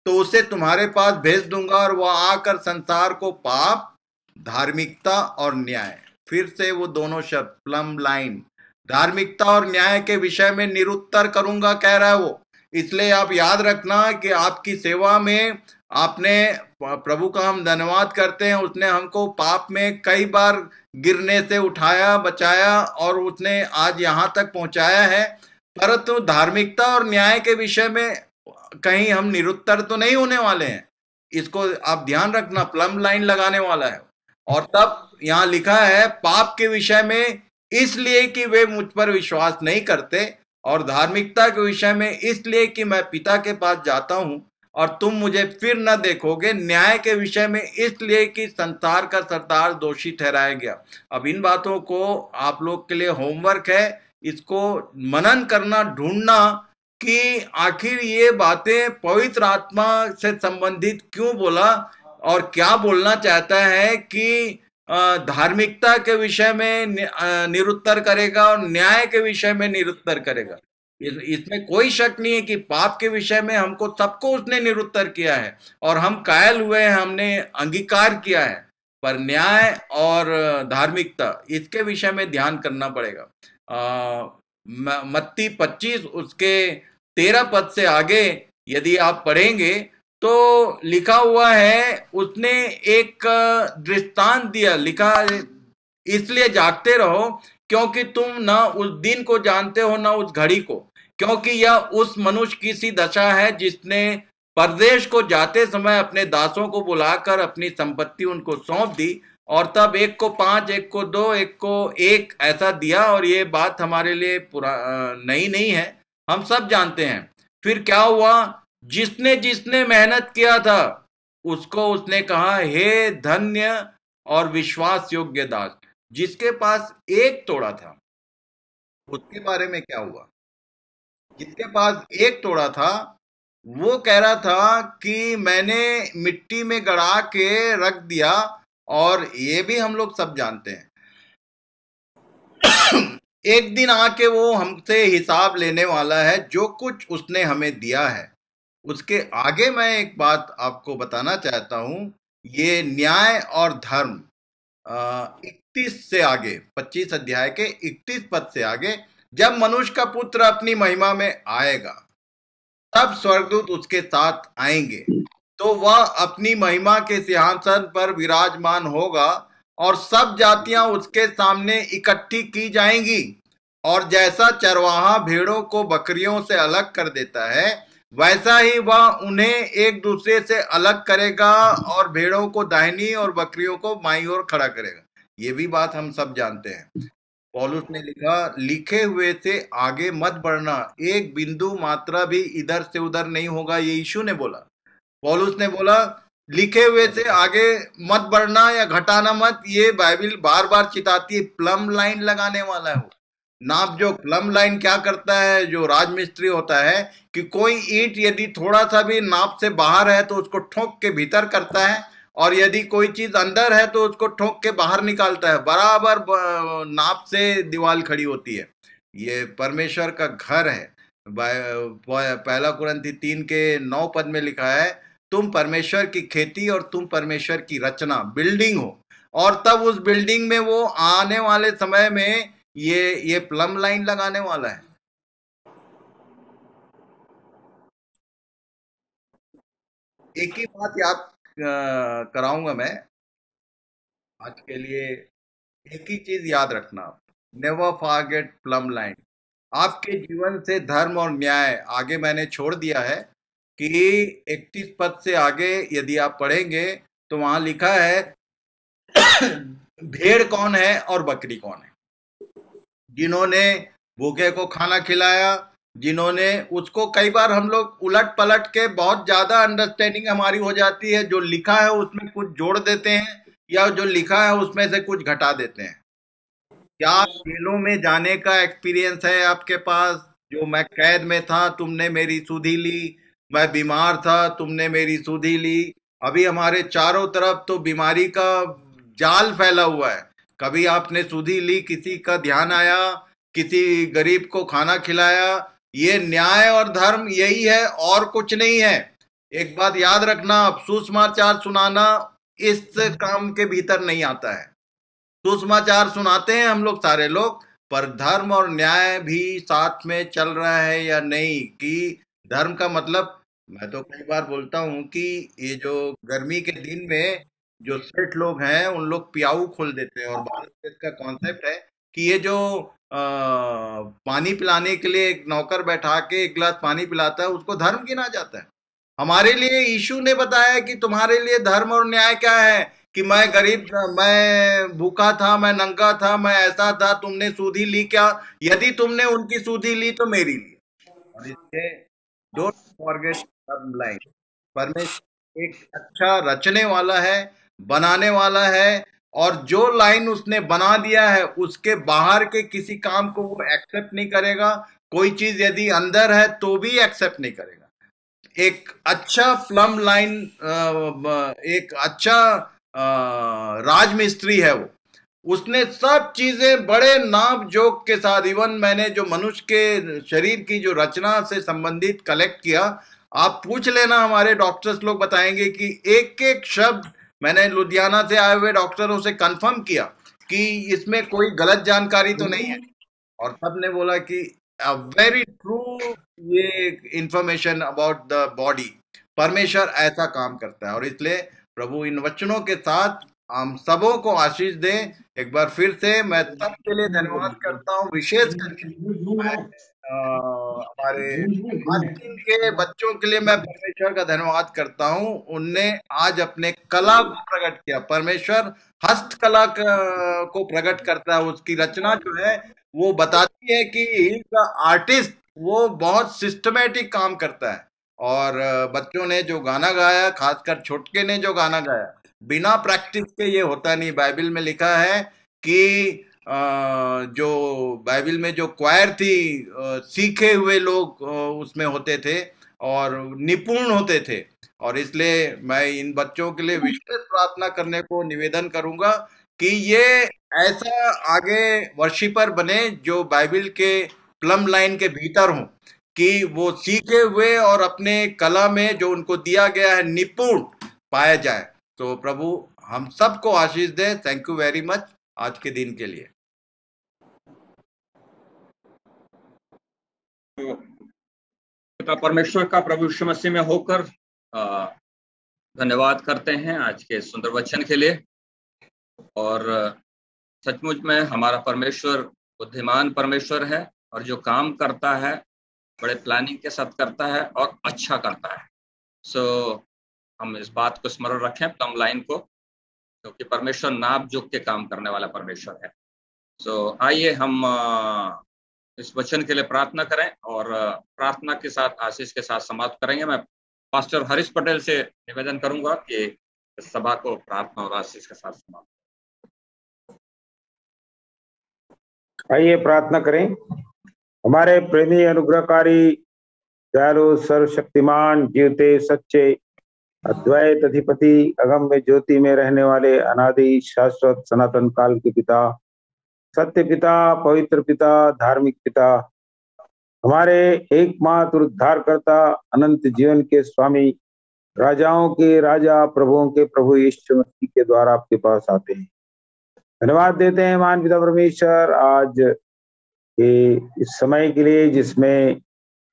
तो उसे तुम्हारे पास भेज दूंगा, और वह आकर संसार को पाप, धार्मिकता और न्याय, फिर से वो दोनों शब्द प्लम लाइन, धार्मिकता और न्याय के विषय में निरुत्तर करूंगा कह रहा है वो। इसलिए आप याद रखना कि आपकी सेवा में आपने, प्रभु का हम धन्यवाद करते हैं, उसने हमको पाप में कई बार गिरने से उठाया, बचाया और उसने आज यहाँ तक पहुंचाया है। परंतु धार्मिकता और न्याय के विषय में कहीं हम निरुत्तर तो नहीं होने वाले हैं, इसको आप ध्यान रखना, प्लम लाइन लगाने वाला है। और तब यहाँ लिखा है पाप के विषय में इसलिए कि वे मुझ पर विश्वास नहीं करते, और धार्मिकता के विषय में इसलिए कि मैं पिता के पास जाता हूं और तुम मुझे फिर न देखोगे, न्याय के विषय में इसलिए कि संसार का सरदार दोषी ठहराया गया। अब इन बातों को आप लोग के लिए होमवर्क है, इसको मनन करना, ढूंढना कि आखिर ये बातें पवित्र आत्मा से संबंधित क्यों बोला और क्या बोलना चाहता है कि धार्मिकता के विषय में निरुत्तर करेगा और न्याय के विषय में निरुत्तर करेगा। इसमें कोई शक नहीं है कि पाप के विषय में हमको सबको उसने निरुत्तर किया है और हम कायल हुए हैं, हमने अंगीकार किया है। पर न्याय और धार्मिकता, इसके विषय में ध्यान करना पड़ेगा। मत्ती 25 उसके 13 पद से आगे यदि आप पढ़ेंगे तो लिखा हुआ है, उसने एक दृष्टांत दिया, लिखा इसलिए जागते रहो क्योंकि तुम ना उस दिन को जानते हो ना उस घड़ी को, क्योंकि यह उस मनुष्य की सी दशा है जिसने परदेश को जाते समय अपने दासों को बुलाकर अपनी संपत्ति उनको सौंप दी, और तब एक को 5, एक को 2, एक को 1 ऐसा दिया। और ये बात हमारे लिए नई नहीं है, हम सब जानते हैं। फिर क्या हुआ, जिसने जिसने मेहनत किया था उसको उसने कहा, हे धन्य और विश्वास योग्य दास, जिसके पास 1 तोड़ा था। उसके बारे में क्या हुआ? जिसके पास 1 तोड़ा था वो कह रहा था कि मैंने मिट्टी में गड़ा के रख दिया, और ये भी हम लोग सब जानते हैं एक दिन आके वो हमसे हिसाब लेने वाला है जो कुछ उसने हमें दिया है। उसके आगे मैं एक बात आपको बताना चाहता हूं, ये न्याय और धर्म 31 से आगे, 25 अध्याय के 31 पद से आगे, जब मनुष्य का पुत्र अपनी महिमा में आएगा तब स्वर्गदूत उसके साथ आएंगे, तो वह अपनी महिमा के सिंहासन पर विराजमान होगा और सब जातियां उसके सामने इकट्ठी की जाएंगी। और जैसा चरवाहा भेड़ों को बकरियों से अलग कर देता है, वैसा ही वह उन्हें एक दूसरे से अलग करेगा और भेड़ों को दाहिनी और बकरियों को बाईं ओर खड़ा करेगा। ये भी बात हम सब जानते हैं। पौलुस ने लिखा, लिखे हुए से आगे मत बढ़ना, एक बिंदु मात्रा भी इधर से उधर नहीं होगा। ये यीशु ने बोला, पौलुस ने बोला लिखे हुए से आगे मत बढ़ना या घटाना मत। ये बाइबल बार बार चिताती है, प्लम लाइन लगाने वाला है वो। नाप जो प्लम लाइन क्या करता है, जो राजमिस्त्री होता है, कि कोई ईंट यदि थोड़ा सा भी नाप से बाहर है तो उसको ठोक के भीतर करता है, और यदि कोई चीज अंदर है तो उसको ठोक के बाहर निकालता है। बराबर नाप से दीवार खड़ी होती है। ये परमेश्वर का घर है। पहला कुरिन्थी 3 के 9 पद में लिखा है, तुम परमेश्वर की खेती और तुम परमेश्वर की रचना, बिल्डिंग हो। और तब उस बिल्डिंग में वो आने वाले समय में ये प्लम लाइन लगाने वाला है। एक ही बात याद कराऊंगा मैं आज के लिए, एक ही चीज याद रखना, नेवर फॉरगेट प्लम लाइन। आपके जीवन से धर्म और न्याय आगे मैंने छोड़ दिया है कि 31 पद से आगे यदि आप पढ़ेंगे तो वहां लिखा है भेड़ कौन है और बकरी कौन है। जिन्होंने भूखे को खाना खिलाया, जिन्होंने उसको, कई बार हम लोग उलट पलट के बहुत ज्यादा अंडरस्टैंडिंग हमारी हो जाती है, जो लिखा है उसमें कुछ जोड़ देते हैं या जो लिखा है उसमें से कुछ घटा देते हैं। क्या जेलों में जाने का एक्सपीरियंस है आपके पास? जो मैं कैद में था तुमने मेरी सुधि ली, मैं बीमार था तुमने मेरी सुधि ली। अभी हमारे चारों तरफ तो बीमारी का जाल फैला हुआ है। कभी आपने सुधि ली, किसी का ध्यान आया, किसी गरीब को खाना खिलाया? ये न्याय और धर्म यही है और कुछ नहीं है। एक बात याद रखना, अब सुसमाचार सुनाना इस काम के भीतर नहीं आता है। सुसमाचार सुनाते हैं हम लोग सारे लोग, पर धर्म और न्याय भी साथ में चल रहा है या नहीं। कि धर्म का मतलब, मैं तो कई बार बोलता हूँ कि ये जो गर्मी के दिन में जो सेठ लोग हैं उन लोग पियाऊ खोल देते हैं, और भारत देश का कॉन्सेप्ट है कि ये जो पानी पिलाने के लिए एक नौकर बैठा के एक गिलास पानी पिलाता है उसको धर्म गिना जाता है। हमारे लिए यीशु ने बताया कि तुम्हारे लिए धर्म और न्याय क्या है, कि मैं गरीब था, मैं भूखा था, मैं नंगा था, मैं ऐसा था, तुमने सुधि ली क्या? यदि तुमने उनकी सुधि ली तो मेरी ली। और इससे डोंट फॉरगेट लाइन, परमेश्वर एक अच्छा रचने वाला है, बनाने वाला है, और जो लाइन उसने बना दिया है उसके बाहर के किसी काम को वो एक्सेप्ट नहीं करेगा। कोई चीज यदि अंदर है तो भी एक्सेप्ट नहीं करेगा। एक अच्छा प्लम लाइन, एक अच्छा राजमिस्त्री है वो। उसने सब चीजें बड़े नाप जोक के साथ, इवन मैंने जो मनुष्य के शरीर की जो रचना से संबंधित कलेक्ट किया, आप पूछ लेना, हमारे डॉक्टर्स लोग बताएंगे कि एक एक शब्द मैंने लुधियाना से आए हुए डॉक्टरों से कंफर्म किया कि इसमें कोई गलत जानकारी तो नहीं है, और सबने बोला कि वेरी ट्रू, ये इंफॉर्मेशन अबाउट द बॉडी। परमेश्वर ऐसा काम करता है, और इसलिए प्रभु इन वचनों के साथ हम सबों को आशीष दे। एक बार फिर से मैं सबके लिए धन्यवाद करता हूँ, विशेष करके मैं हमारे आस्तीन के बच्चों के लिए मैं परमेश्वर का धन्यवाद करता हूँ। उनने आज अपने कला को प्रकट किया। परमेश्वर हस्तकला को प्रकट करता है, उसकी रचना जो है वो बताती है कि एक आर्टिस्ट वो बहुत सिस्टमेटिक काम करता है। और बच्चों ने जो गाना गाया, खासकर छोटके ने जो गाना गाया, बिना प्रैक्टिस के ये होता नहीं। बाइबल में लिखा है कि जो बाइबल में जो क्वायर थी, सीखे हुए लोग उसमें होते थे और निपुण होते थे। और इसलिए मैं इन बच्चों के लिए विशेष प्रार्थना करने को निवेदन करूंगा कि ये ऐसा आगे वर्शिपर बने जो बाइबल के प्लम लाइन के भीतर हों, कि वो सीखे हुए और अपने कला में जो उनको दिया गया है निपुण पाया जाए। तो प्रभु हम सबको आशीष दे। थैंक यू वेरी मच आज के दिन के लिए। पिता परमेश्वर का प्रभु यीशु मसीह में होकर धन्यवाद करते हैं आज के सुंदर वचन के लिए। और सचमुच में हमारा परमेश्वर बुद्धिमान परमेश्वर है, और जो काम करता है बड़े प्लानिंग के साथ करता है और अच्छा करता है। सो हम इस बात को स्मरण रखें, प्लम लाइन को, क्योंकि परमेश्वर नाप जोक के काम करने वाला परमेश्वर है। सो आइए हम इस वचन के लिए प्रार्थना करें, और प्रार्थना के साथ आशीष के साथ समाप्त करेंगे। मैं पास्टर हरीश पटेल से निवेदन करूंगा कि इस सभा को प्रार्थना और आशीष के साथ समाप्त। आइए प्रार्थना करें। हमारे प्रेमी, अनुग्रहकारी, दयालु, सर्वशक्तिमान, जीवते सच्चे, अद्वैत अधिपति, अगम्य ज्योति में रहने वाले, अनादि शाश्वत सनातन काल के पिता, सत्य पिता, पवित्र पिता, धार्मिक पिता, हमारे एकमात्र उद्धारकर्ता, अनंत जीवन के स्वामी, राजाओं के राजा, प्रभुओं के प्रभु यीशु मसीह के द्वारा आपके पास आते हैं। धन्यवाद देते हैं महान पिता परमेश्वर आज के इस समय के लिए, जिसमें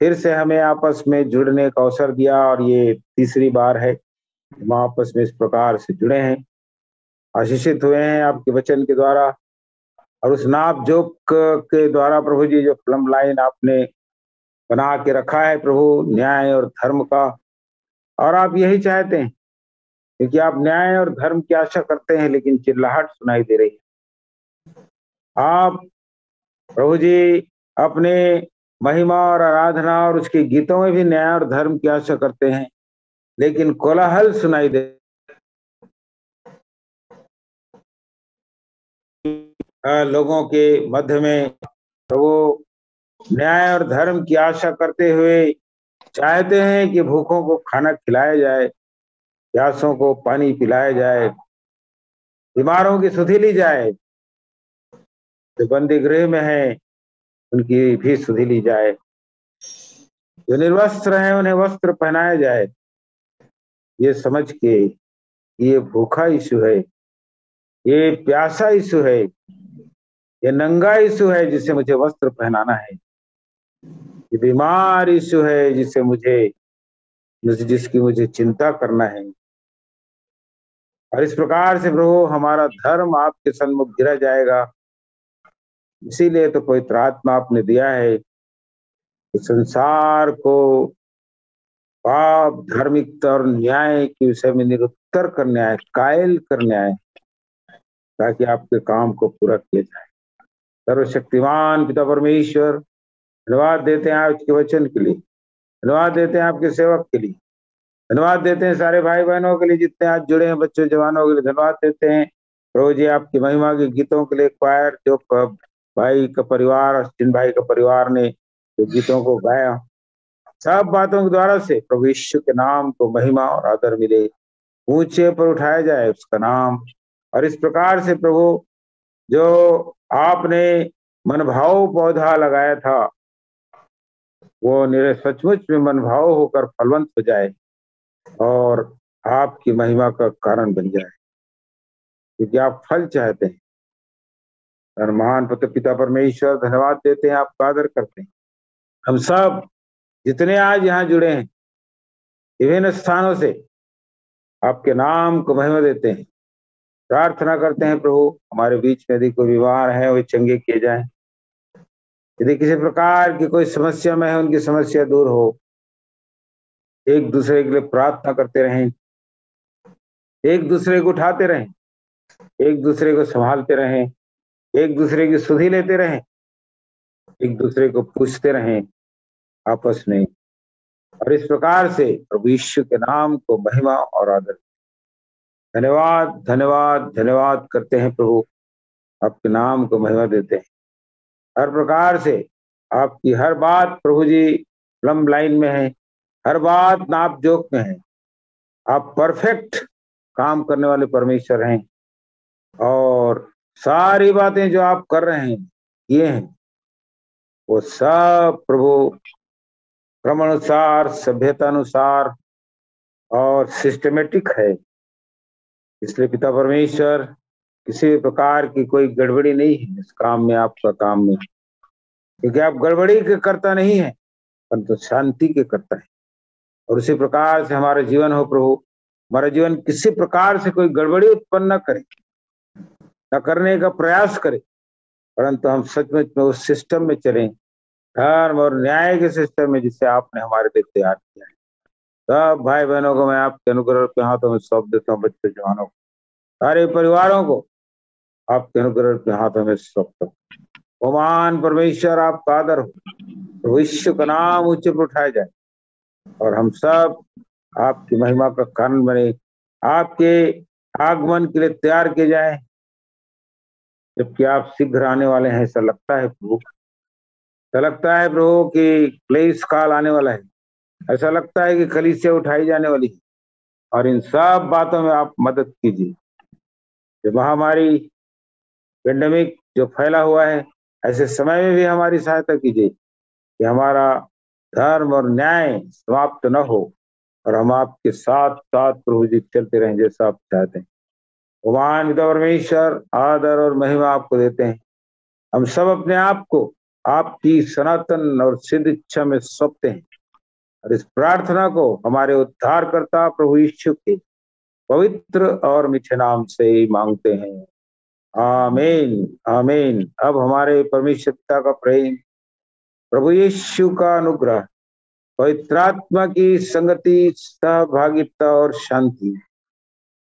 फिर से हमें आपस में जुड़ने का अवसर दिया, और ये तीसरी बार है हम आपस में इस प्रकार से जुड़े हैं, आशीषित हुए हैं आपके वचन के द्वारा, और उस नाप जोक के द्वारा प्रभु जी जो प्लम लाइन आपने बना के रखा है प्रभु, न्याय और धर्म का, और आप यही चाहते हैं, क्योंकि आप न्याय और धर्म की आशा करते हैं, लेकिन चिल्लाहट सुनाई दे रही है। आप प्रभु जी अपने महिमा और आराधना और उसके गीतों में भी न्याय और धर्म की आशा करते हैं, लेकिन कोलाहल सुनाई दे लोगों के मध्य में। प्रभु न्याय और धर्म की आशा करते हुए चाहते हैं कि भूखों को खाना खिलाया जाए, प्यासों को पानी पिलाया जाए, बीमारों की सुधि ली जाए, जो बंदी गृह में है उनकी भी सुधि ली जाए, जो निर्वस्त्र हैं उन्हें वस्त्र पहनाया जाए, ये समझ के ये भूखा यीशु है, ये प्यासा यीशु है, ये नंगा यीशु है जिसे मुझे वस्त्र पहनाना है, ये बीमार यीशु है जिसकी मुझे चिंता करना है। और इस प्रकार से प्रभु हमारा धर्म आपके सन्मुख गिरा जाएगा। इसीलिए तो पवित्र आत्मा आपने दिया है कि संसार को पाप, धार्मिकता और न्याय के विषय में निरुत्तर करने आए, कायल करने आए, ताकि आपके काम को पूरा किया जाए। सर्वशक्तिमान पिता परमेश्वर, धन्यवाद देते हैं आपके वचन के लिए, धन्यवाद देते हैं आपके सेवक के लिए, धन्यवाद देते हैं सारे भाई बहनों के लिए जितने आज जुड़े हैं, बच्चों जवानों के लिए धन्यवाद देते हैं प्रभु जी आपकी महिमा के गीतों के लिए। क्वायर जो भाई का परिवार और जिन भाई का परिवार ने जो गीतों को गाया, सब बातों के द्वारा से प्रभु यीशु के नाम को महिमा और आदर मिले, ऊंचे पर उठाया जाए उसका नाम। और इस प्रकार से प्रभु जो आपने मनभाव पौधा लगाया था वो निरे सचमुच में मनभाव होकर फलवंत हो जाए और आपकी महिमा का कारण बन जाए, क्योंकि आप फल चाहते हैं। और महान पिता परमेश्वर धन्यवाद देते हैं, आपका आदर करते हैं। हम सब जितने आज यहाँ जुड़े हैं विभिन्न स्थानों से आपके नाम को महिमा देते हैं, प्रार्थना करते हैं प्रभु हमारे बीच में यदि कोई बीमार है वे चंगे किए जाएं, यदि किसी प्रकार की कोई समस्या में है उनकी समस्या दूर हो। एक दूसरे के लिए प्रार्थना करते रहें, एक दूसरे को उठाते रहें, एक दूसरे को संभालते रहें, एक दूसरे की सुधि लेते रहें, एक दूसरे को पूछते रहें आपस में। और इस प्रकार से प्रभु यीशु के नाम को महिमा और आदर, धन्यवाद धन्यवाद धन्यवाद करते हैं प्रभु, आपके नाम को महिमा देते हैं। हर प्रकार से आपकी हर बात प्रभु जी प्लम लाइन में है, हर बात नाप जोक में है। आप परफेक्ट काम करने वाले परमेश्वर हैं और सारी बातें जो आप कर रहे हैं ये हैं वो सब प्रभु क्रमानुसार, सभ्यता अनुसार और सिस्टमेटिक है। इसलिए पिता परमेश्वर किसी भी प्रकार की कोई गड़बड़ी नहीं है इस काम में, आपका काम में, क्योंकि आप गड़बड़ी के करता नहीं है परंतु शांति के करता है। और उसी प्रकार से हमारा जीवन हो प्रभु, हमारा जीवन किसी प्रकार से कोई गड़बड़ी उत्पन्न न करे, न करने का प्रयास करे, परंतु हम सचमुच में उस सिस्टम में चलें, धर्म और न्याय के सिस्टम में जिसे आपने हमारे लिए तैयार किया है। सब भाई बहनों को मैं आपके अनुग्रह के हाथों में सौंप देता हूँ, बच्चों जवानों को, सारे परिवारों को आपके अनुग्रह के हाथों में सौंपता हूँ। महान परमेश्वर आपका आदर हो, भविष्य का नाम ऊंचे पर उठाया जाए और हम सब आपकी महिमा का कारण बने, आपके आगमन के लिए तैयार किए जाए, जबकि आप शीघ्र आने वाले हैं। ऐसा लगता है प्रभु, ऐसा लगता है प्रभु कि क्लेश काल आने वाला है, ऐसा लगता है कि कलीसिया उठाई जाने वाली है। और इन सब बातों में आप मदद कीजिए। जो महामारी पेंडेमिक जो फैला हुआ है, ऐसे समय में भी हमारी सहायता कीजिए कि हमारा धर्म और न्याय समाप्त न हो और हम आपके साथ साथ प्रभु जी चलते रहें जैसा आप चाहते हैं। भगवान पिता परमेश्वर आदर और महिमा आपको देते हैं। हम सब अपने आप को आपकी सनातन और सिद्ध इच्छा में सौंपते हैं और इस प्रार्थना को हमारे उद्धारकर्ता प्रभु यीशु के पवित्र और मीठे नाम से ही मांगते हैं, आमीन आमीन। अब हमारे परमेश्वर पिता का प्रेम, प्रभु यीशु का अनुग्रह, पवित्र आत्मा की संगति, सहभागिता और शांति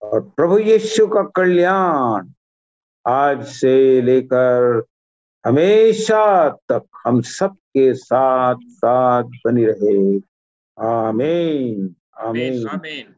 और प्रभु यीशु का कल्याण आज से लेकर हमेशा तक हम सबके साथ साथ बनी रहे, आमीन आमीन आमीन।